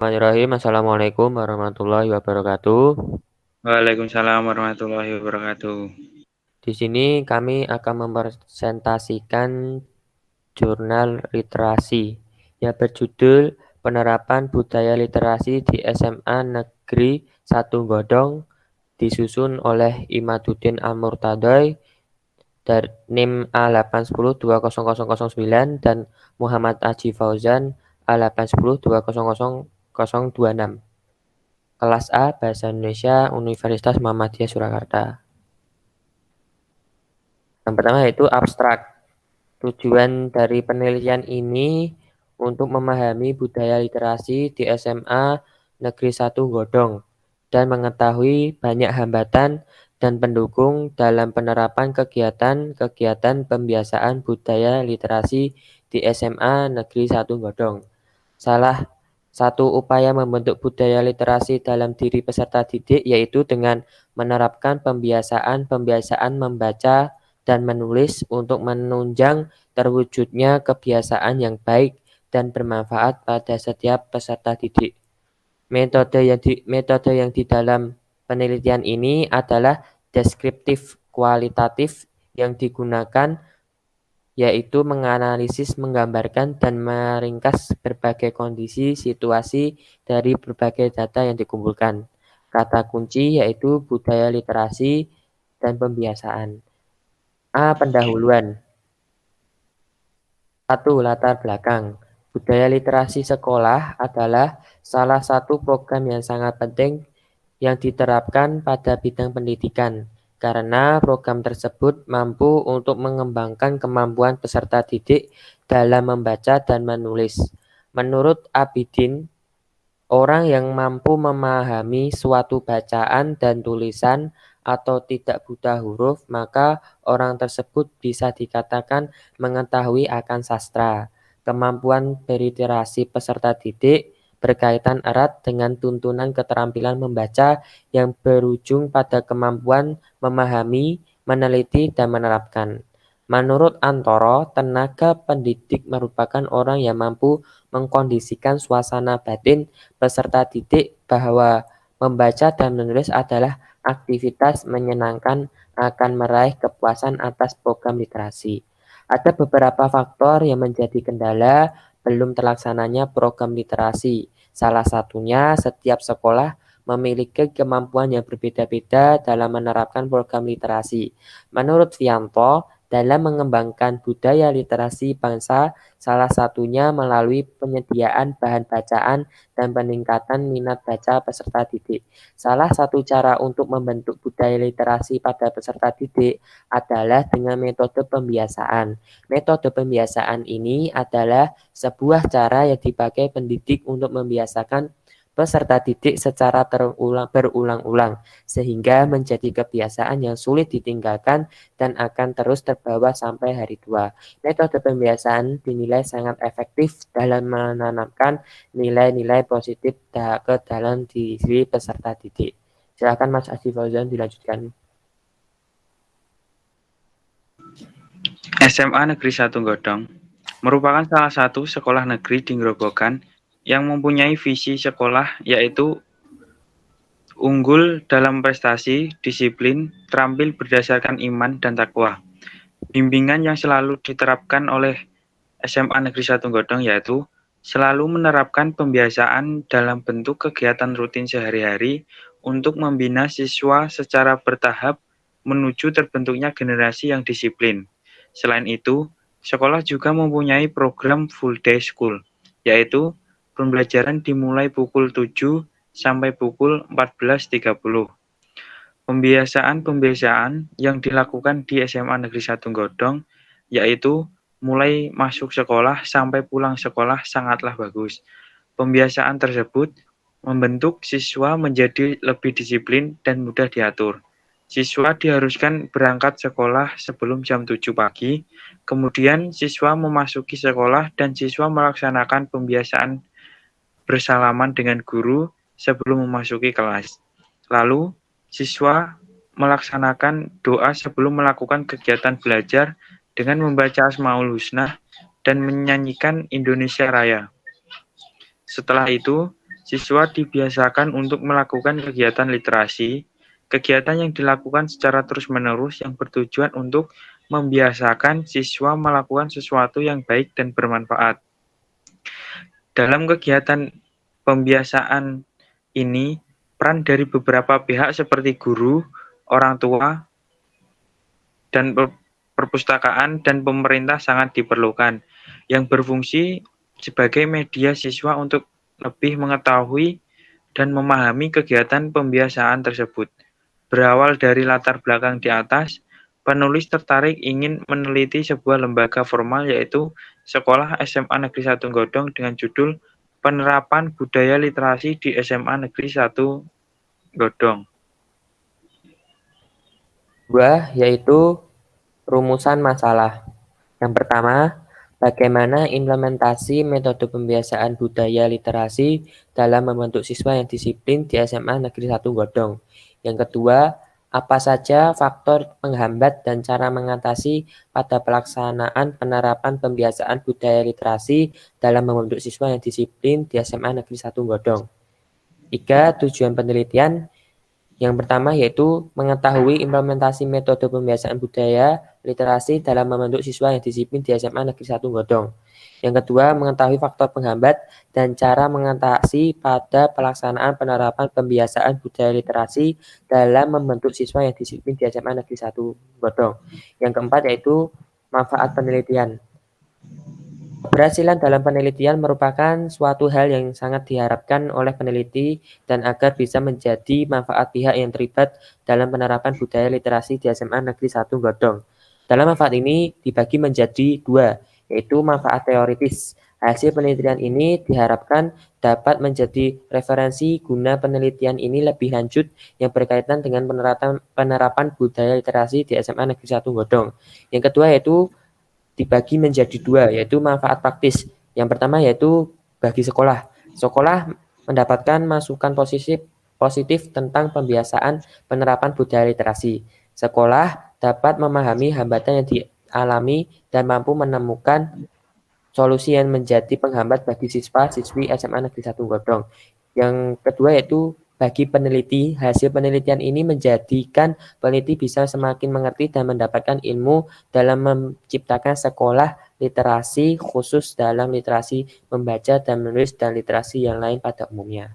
Bismillahirrahmanirrahim. Assalamualaikum warahmatullahi wabarakatuh. Waalaikumsalam warahmatullahi wabarakatuh. Di sini kami akan mempresentasikan jurnal literasi yang berjudul Penerapan Budaya Literasi di SMA Negeri 1 Godong, disusun oleh Imaduddin Al-Murtadoy dari NIM A8102009 dan Muhammad Aji Fauzan A810200026. Kelas A Bahasa Indonesia Universitas Muhammadiyah Surakarta. Yang pertama yaitu abstrak. Tujuan dari penelitian ini untuk memahami budaya literasi di SMA Negeri 1 Godong dan mengetahui banyak hambatan dan pendukung dalam penerapan kegiatan-kegiatan pembiasaan budaya literasi di SMA Negeri 1 Godong. Salah satu upaya membentuk budaya literasi dalam diri peserta didik yaitu dengan menerapkan pembiasaan membaca dan menulis untuk menunjang terwujudnya kebiasaan yang baik dan bermanfaat pada setiap peserta didik. Metode yang di dalam penelitian ini adalah deskriptif kualitatif yang digunakan yaitu menganalisis, menggambarkan, dan meringkas berbagai kondisi situasi dari berbagai data yang dikumpulkan. Kata kunci yaitu budaya literasi dan pembiasaan. A. Pendahuluan. 1. Latar belakang. Budaya literasi sekolah adalah salah satu program yang sangat penting yang diterapkan pada bidang pendidikan, karena program tersebut mampu untuk mengembangkan kemampuan peserta didik dalam membaca dan menulis. Menurut Abidin, orang yang mampu memahami suatu bacaan dan tulisan atau tidak buta huruf, maka orang tersebut bisa dikatakan mengetahui akan sastra. Kemampuan berliterasi peserta didik berkaitan erat dengan tuntunan keterampilan membaca yang berujung pada kemampuan memahami, meneliti, dan menerapkan. Menurut Antoro, tenaga pendidik merupakan orang yang mampu mengkondisikan suasana batin peserta didik bahwa membaca dan menulis adalah aktivitas menyenangkan akan meraih kepuasan atas program literasi. Ada beberapa faktor yang menjadi kendala belum terlaksananya program literasi. Salah satunya setiap sekolah memiliki kemampuan yang berbeda-beda dalam menerapkan program literasi. Menurut Vianto, dalam mengembangkan budaya literasi bangsa, salah satunya melalui penyediaan bahan bacaan dan peningkatan minat baca peserta didik. Salah satu cara untuk membentuk budaya literasi pada peserta didik adalah dengan metode pembiasaan. Metode pembiasaan ini adalah sebuah cara yang dipakai pendidik untuk membiasakan peserta didik secara berulang-ulang sehingga menjadi kebiasaan yang sulit ditinggalkan dan akan terus terbawa sampai hari tua. Metode pembiasaan dinilai sangat efektif dalam menanamkan nilai-nilai positif ke dalam diri peserta didik. Silakan Mas Adi Fauzan dilanjutkan. SMA Negeri 1 Godong merupakan salah satu sekolah negeri di Grobogan yang mempunyai visi sekolah yaitu unggul dalam prestasi, disiplin, terampil berdasarkan iman dan takwa. Bimbingan yang selalu diterapkan oleh SMA Negeri 1 Godong yaitu selalu menerapkan pembiasaan dalam bentuk kegiatan rutin sehari-hari untuk membina siswa secara bertahap menuju terbentuknya generasi yang disiplin. Selain itu, sekolah juga mempunyai program full day school, yaitu pembelajaran dimulai pukul 7 sampai pukul 14.30. Pembiasaan-pembiasaan yang dilakukan di SMA Negeri 1 Godong, yaitu mulai masuk sekolah sampai pulang sekolah sangatlah bagus. Pembiasaan tersebut membentuk siswa menjadi lebih disiplin dan mudah diatur. Siswa diharuskan berangkat sekolah sebelum jam 7 pagi, kemudian siswa memasuki sekolah dan siswa melaksanakan pembiasaan bersalaman dengan guru sebelum memasuki kelas. Lalu, siswa melaksanakan doa sebelum melakukan kegiatan belajar dengan membaca Asmaul Husna dan menyanyikan Indonesia Raya. Setelah itu, Siswa dibiasakan untuk melakukan kegiatan literasi, kegiatan yang dilakukan secara terus-menerus yang bertujuan untuk membiasakan siswa melakukan sesuatu yang baik dan bermanfaat. Dalam kegiatan pembiasaan ini, peran dari beberapa pihak seperti guru, orang tua, dan perpustakaan dan pemerintah sangat diperlukan, yang berfungsi sebagai media siswa untuk lebih mengetahui dan memahami kegiatan pembiasaan tersebut. Berawal dari latar belakang di atas, penulis tertarik ingin meneliti sebuah lembaga formal yaitu Sekolah SMA Negeri 1 Godong dengan judul Penerapan Budaya Literasi di SMA Negeri 1 Godong. 2, yaitu rumusan masalah. Yang pertama, bagaimana implementasi metode pembiasaan budaya literasi dalam membentuk siswa yang disiplin di SMA Negeri 1 Godong. Yang kedua, apa saja faktor penghambat dan cara mengatasi pada pelaksanaan penerapan pembiasaan budaya literasi dalam membentuk siswa yang disiplin di SMA Negeri 1 Godong. 3, tujuan penelitian. Yang pertama yaitu mengetahui implementasi metode pembiasaan budaya literasi dalam membentuk siswa yang disiplin di SMA Negeri 1 Godong. Yang kedua, mengetahui faktor penghambat dan cara mengatasi pada pelaksanaan penerapan pembiasaan budaya literasi dalam membentuk siswa yang disiplin di SMA Negeri 1 Godong. Yang keempat yaitu manfaat penelitian. Keberhasilan dalam penelitian merupakan suatu hal yang sangat diharapkan oleh peneliti dan agar bisa menjadi manfaat pihak yang terlibat dalam penerapan budaya literasi di SMA Negeri 1 Godong. Dalam manfaat ini dibagi menjadi 2, yaitu manfaat teoritis. Hasil penelitian ini diharapkan dapat menjadi referensi guna penelitian ini lebih lanjut yang berkaitan dengan penerapan budaya literasi di SMA Negeri 1 Godong. Yang kedua yaitu dibagi menjadi 2, yaitu manfaat praktis. Yang pertama yaitu bagi sekolah. Sekolah mendapatkan masukan positif tentang pembiasaan penerapan budaya literasi. Sekolah dapat memahami hambatan yang dialami dan mampu menemukan solusi yang menjadi penghambat bagi siswa-siswi SMA Negeri 1 Godong. Yang kedua yaitu bagi peneliti, hasil penelitian ini menjadikan peneliti bisa semakin mengerti dan mendapatkan ilmu dalam menciptakan sekolah literasi khusus dalam literasi membaca dan menulis dan literasi yang lain pada umumnya.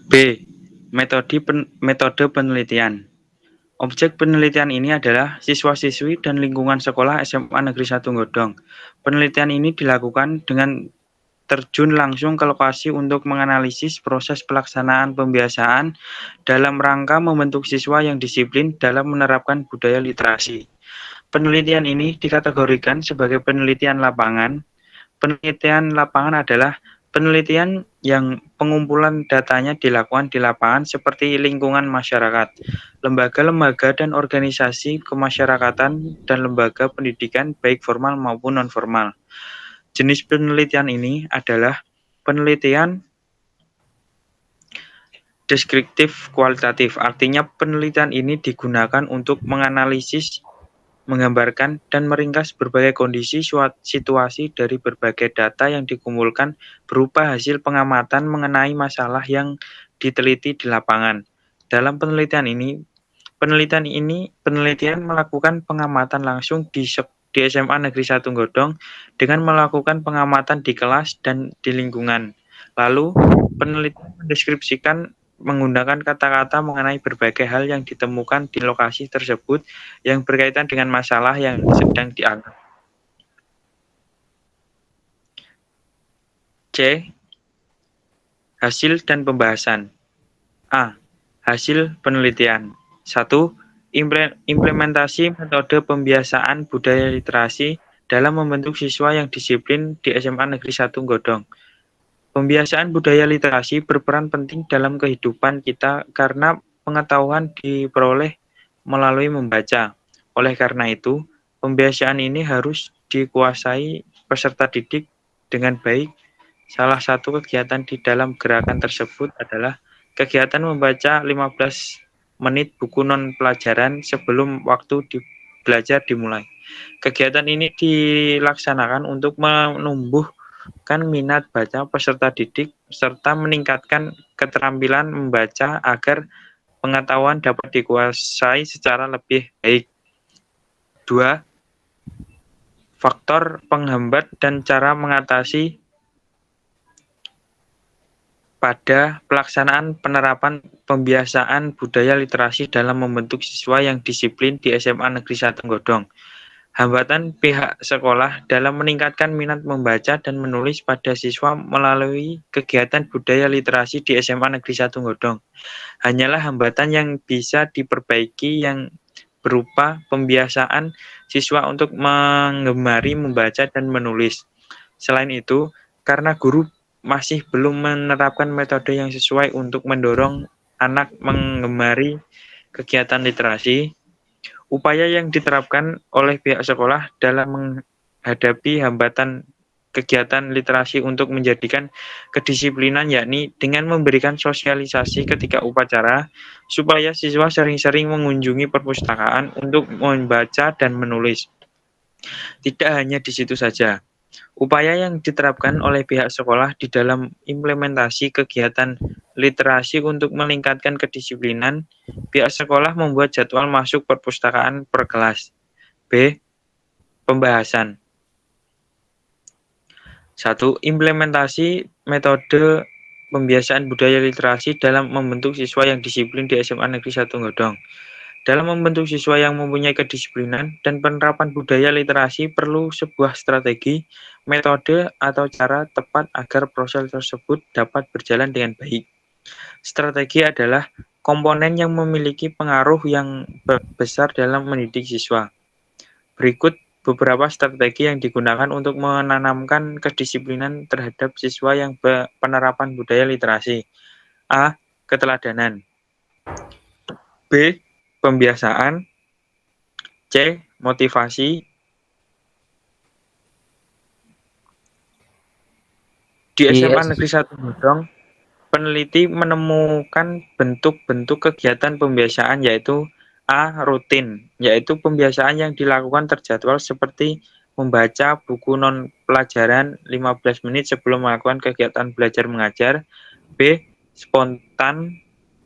B. Metode penelitian. Objek penelitian ini adalah siswa-siswi dan lingkungan sekolah SMA Negeri 1 Godong. Penelitian ini dilakukan dengan terjun langsung ke lokasi untuk menganalisis proses pelaksanaan pembiasaan dalam rangka membentuk siswa yang disiplin dalam menerapkan budaya literasi. Penelitian ini dikategorikan sebagai penelitian lapangan. Penelitian lapangan adalah penelitian yang pengumpulan datanya dilakukan di lapangan seperti lingkungan masyarakat, lembaga-lembaga dan organisasi kemasyarakatan, dan lembaga pendidikan baik formal maupun non-formal. Jenis penelitian ini adalah penelitian deskriptif kualitatif, artinya penelitian ini digunakan untuk menganalisis, menggambarkan, dan meringkas berbagai kondisi situasi dari berbagai data yang dikumpulkan berupa hasil pengamatan mengenai masalah yang diteliti di lapangan. Dalam penelitian melakukan pengamatan langsung di SMA Negeri 1 Godong dengan melakukan pengamatan di kelas dan di lingkungan. Lalu, penelitian mendeskripsikan menggunakan kata-kata mengenai berbagai hal yang ditemukan di lokasi tersebut yang berkaitan dengan masalah yang sedang dianggap. C. Hasil dan pembahasan. A. Hasil penelitian. 1. Implementasi metode pembiasaan budaya literasi dalam membentuk siswa yang disiplin di SMA Negeri 1 Godong. Pembiasaan budaya literasi berperan penting dalam kehidupan kita karena pengetahuan diperoleh melalui membaca. Oleh karena itu, pembiasaan ini harus dikuasai peserta didik dengan baik. Salah satu kegiatan di dalam gerakan tersebut adalah kegiatan membaca 15 menit buku non-pelajaran sebelum waktu belajar dimulai. Kegiatan ini dilaksanakan untuk menumbuh menumbuhkan minat baca peserta didik serta meningkatkan keterampilan membaca agar pengetahuan dapat dikuasai secara lebih baik. 2. Faktor penghambat dan cara mengatasi pada pelaksanaan penerapan pembiasaan budaya literasi dalam membentuk siswa yang disiplin di SMA Negeri 1 Godong. Hambatan pihak sekolah dalam meningkatkan minat membaca dan menulis pada siswa melalui kegiatan budaya literasi di SMA Negeri 1 Godong. Hanyalah hambatan yang bisa diperbaiki yang berupa pembiasaan siswa untuk menggemari membaca dan menulis. Selain itu, karena guru masih belum menerapkan metode yang sesuai untuk mendorong anak menggemari kegiatan literasi, upaya yang diterapkan oleh pihak sekolah dalam menghadapi hambatan kegiatan literasi untuk menjadikan kedisiplinan yakni dengan memberikan sosialisasi ketika upacara supaya siswa sering-sering mengunjungi perpustakaan untuk membaca dan menulis. Tidak hanya di situ saja, upaya yang diterapkan oleh pihak sekolah di dalam implementasi kegiatan literasi untuk meningkatkan kedisiplinan, pihak sekolah membuat jadwal masuk perpustakaan per kelas. B. Pembahasan. 1. Implementasi metode pembiasaan budaya literasi dalam membentuk siswa yang disiplin di SMA Negeri 1 Godong. Dalam membentuk siswa yang mempunyai kedisiplinan dan penerapan budaya literasi perlu sebuah strategi, metode, atau cara tepat agar proses tersebut dapat berjalan dengan baik. Strategi adalah komponen yang memiliki pengaruh yang besar dalam mendidik siswa. Berikut beberapa strategi yang digunakan untuk menanamkan kedisiplinan terhadap siswa yang penerapan budaya literasi. A. Keteladanan. B. Pembiasaan. C. Motivasi. Di SMA Negeri 1 Godong, peneliti menemukan bentuk-bentuk kegiatan pembiasaan yaitu A. Rutin, yaitu pembiasaan yang dilakukan terjadwal seperti membaca buku non-pelajaran 15 menit sebelum melakukan kegiatan belajar mengajar. B. Spontan,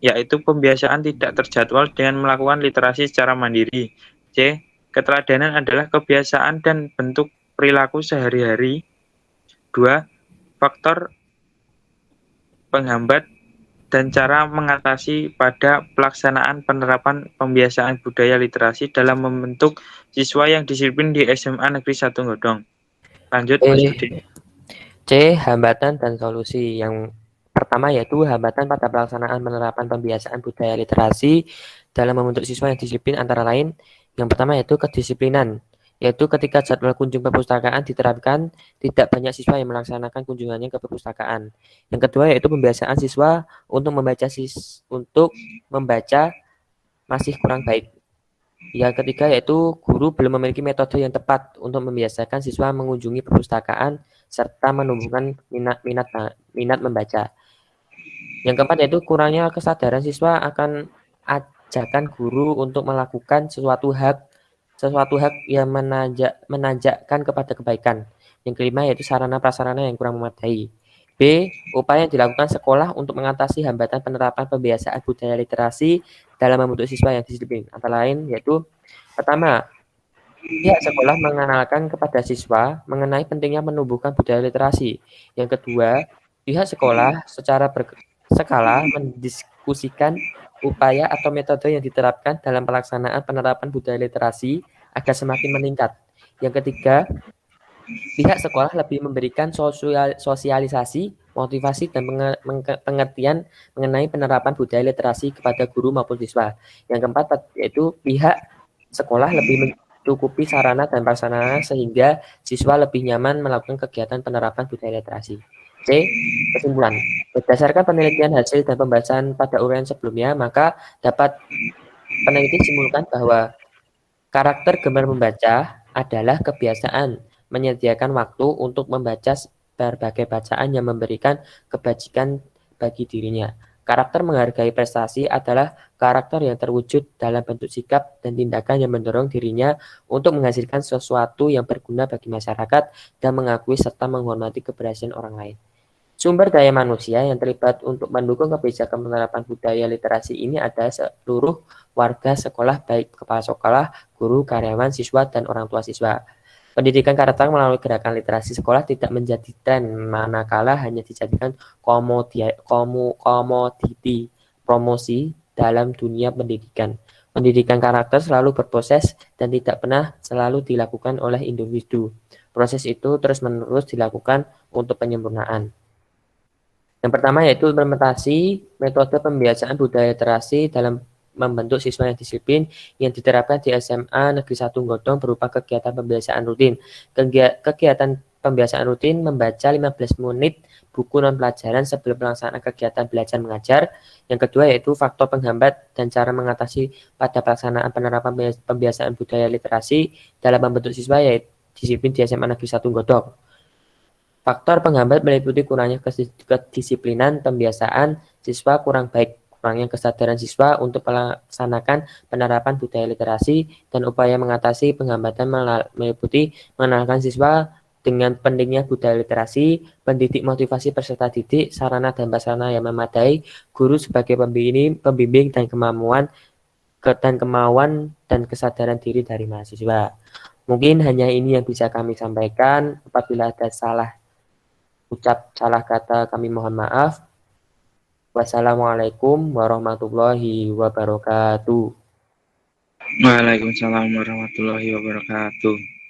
yaitu pembiasaan tidak terjadwal dengan melakukan literasi secara mandiri. C. Keteladanan adalah kebiasaan dan bentuk perilaku sehari-hari. 2. Faktor penghambat dan cara mengatasi pada pelaksanaan penerapan pembiasaan budaya literasi dalam membentuk siswa yang disiplin di SMA Negeri 1 Godong. Lanjut, Mas Budi. C. Hambatan dan solusi. Yang pertama yaitu hambatan pada pelaksanaan penerapan pembiasaan budaya literasi dalam membentuk siswa yang disiplin antara lain. Yang pertama yaitu kedisiplinan, yaitu ketika jadwal kunjung perpustakaan diterapkan, tidak banyak siswa yang melaksanakan kunjungannya ke perpustakaan. Yang kedua yaitu pembiasaan siswa untuk membaca masih kurang baik. Yang ketiga yaitu guru belum memiliki metode yang tepat untuk membiasakan siswa mengunjungi perpustakaan serta menumbuhkan minat membaca. Yang keempat yaitu kurangnya kesadaran siswa akan ajakan guru untuk melakukan sesuatu hak yang menanjakkan kepada kebaikan. Yang kelima yaitu sarana prasarana yang kurang memadai. B. Upaya yang dilakukan sekolah untuk mengatasi hambatan penerapan pembiasaan budaya literasi dalam membentuk siswa yang disiplin. Antara lain yaitu pertama, pihak sekolah mengenalkan kepada siswa mengenai pentingnya menumbuhkan budaya literasi. Yang kedua, pihak sekolah secara berskala mendiskusikan upaya atau metode yang diterapkan dalam pelaksanaan penerapan budaya literasi agar semakin meningkat. Yang ketiga, pihak sekolah lebih memberikan sosialisasi, motivasi, dan pengertian mengenai penerapan budaya literasi kepada guru maupun siswa. Yang keempat, yaitu pihak sekolah lebih mencukupi sarana dan prasarana sehingga siswa lebih nyaman melakukan kegiatan penerapan budaya literasi. C. Kesimpulan. Berdasarkan penelitian hasil dan pembahasan pada uraian sebelumnya, maka dapat peneliti simpulkan bahwa karakter gemar membaca adalah kebiasaan menyediakan waktu untuk membaca berbagai bacaan yang memberikan kebajikan bagi dirinya. Karakter menghargai prestasi adalah karakter yang terwujud dalam bentuk sikap dan tindakan yang mendorong dirinya untuk menghasilkan sesuatu yang berguna bagi masyarakat dan mengakui serta menghormati keberhasilan orang lain. Sumber daya manusia yang terlibat untuk mendukung kebijakan penerapan budaya literasi ini adalah seluruh warga sekolah, baik kepala sekolah, guru, karyawan, siswa, dan orang tua siswa. Pendidikan karakter melalui gerakan literasi sekolah tidak menjadi tren, manakala hanya dijadikan komoditi promosi dalam dunia pendidikan. Pendidikan karakter selalu berproses dan tidak pernah selalu dilakukan oleh individu. Proses itu terus-menerus dilakukan untuk penyempurnaan. Yang pertama yaitu implementasi metode pembiasaan budaya literasi dalam membentuk siswa yang disiplin yang diterapkan di SMA Negeri 1 Godong berupa kegiatan pembiasaan rutin. Kegiatan pembiasaan rutin membaca 15 menit buku non-pelajaran sebelum pelaksanaan kegiatan belajar mengajar. Yang kedua yaitu faktor penghambat dan cara mengatasi pada pelaksanaan penerapan pembiasaan budaya literasi dalam membentuk siswa yaitu disiplin di SMA Negeri 1 Godong. Faktor penghambat meliputi kurangnya kedisiplinan pembiasaan siswa, kurang baik kurangnya kesadaran siswa untuk melaksanakan penerapan budaya literasi, dan upaya mengatasi penghambatan meliputi mengenalkan siswa dengan pentingnya budaya literasi, pendidik motivasi peserta didik, sarana dan prasarana yang memadai, guru sebagai pembimbing dan kemauan dan kesadaran diri dari mahasiswa. Mungkin hanya ini yang bisa kami sampaikan. Apabila ada salah kata kami mohon maaf. Wassalamualaikum warahmatullahi wabarakatuh. Waalaikumsalam warahmatullahi wabarakatuh.